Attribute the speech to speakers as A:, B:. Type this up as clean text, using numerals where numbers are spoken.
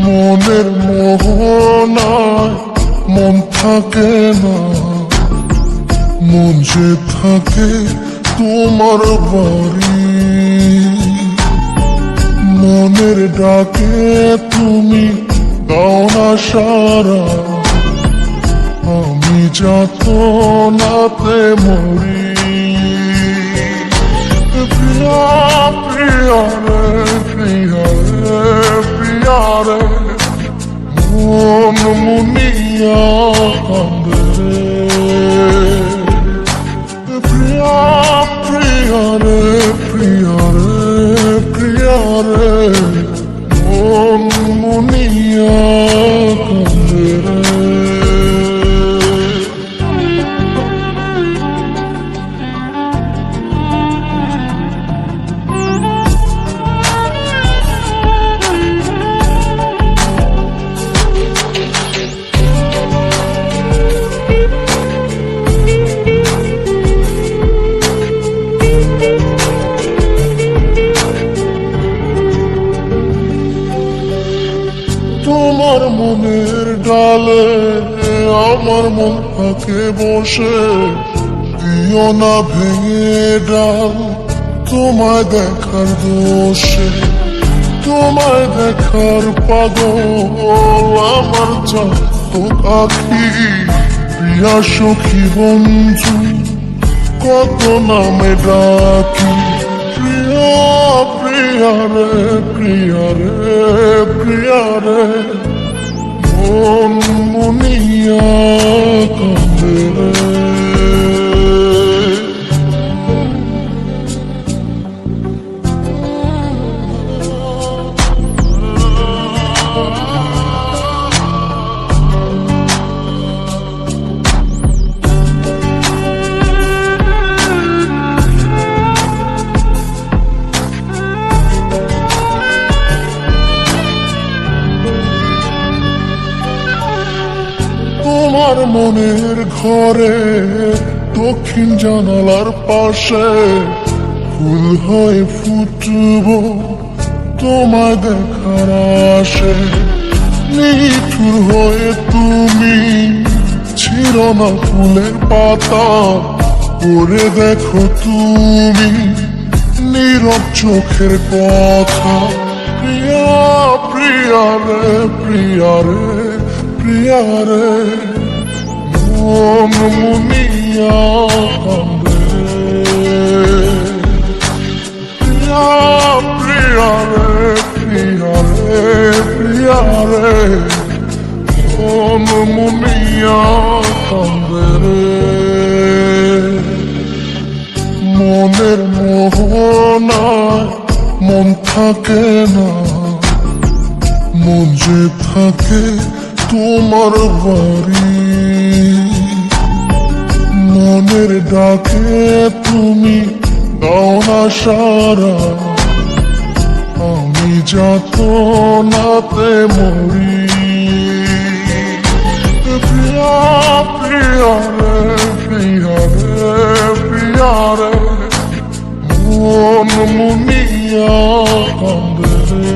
A: মনের মোহনায় মন থাকে না, মন যে থাকে তোমার বাড়ি। মনের ডাকে তুমি দাও না সারা, আমি যাতনাতে মরি। প্রিয়া প্রিয়া রে, প্রিয়া রে, প্রিয়া রে, মন মুনিয়া কান্দে রে। প্রিয়া প্রিয়া রে, প্রিয়া রে, প্রিয়া রে, মন মুনিয়া কান্দে রে। তোমার মনের ডালে আমার মন থাকে বসে, দিও না ভেঙে ডাল তোমায় দেখার দোষে। তোমায় দেখার পাগল আমার চাতক আখি, প্রিয়া সখী বন্ধু কত নামে ডাকি। প্রিয়া প্রিয়া রে, প্রিয়া রে, প্রিয়া রে, মন মুনিয়া কান্দে রে। তোমার মনের ঘরে দক্ষিণ জানালার পাশে ফুল হয়ে ফুটব তোমায় দেখার আশে। নিঠুর হয়ে তুমি ছিল না ফুলের পাতা, করে দেখো তুমি নীরব চোখের কথা। প্রিয়া প্রিয়া রে, প্রিয়া রে, প্রিয়া রে, মন মুনিয়া কান্দে রে। প্রিয়া প্রিয়া রে, প্রিয়া রে, প্রিয়া রে, মন মুনিয়া কান্দে রে। মনের মোহনায় মন থাকে না, মন যে থাকে তোমার বাড়ি। মনের ডাকে তুমি দাও না সারা, আমি যাতনাতে মরি। প্রিয়া প্রিয়া রে, প্রিয়া রে, প্রিয়া রে, মন মুনিয়া কান্দে রে।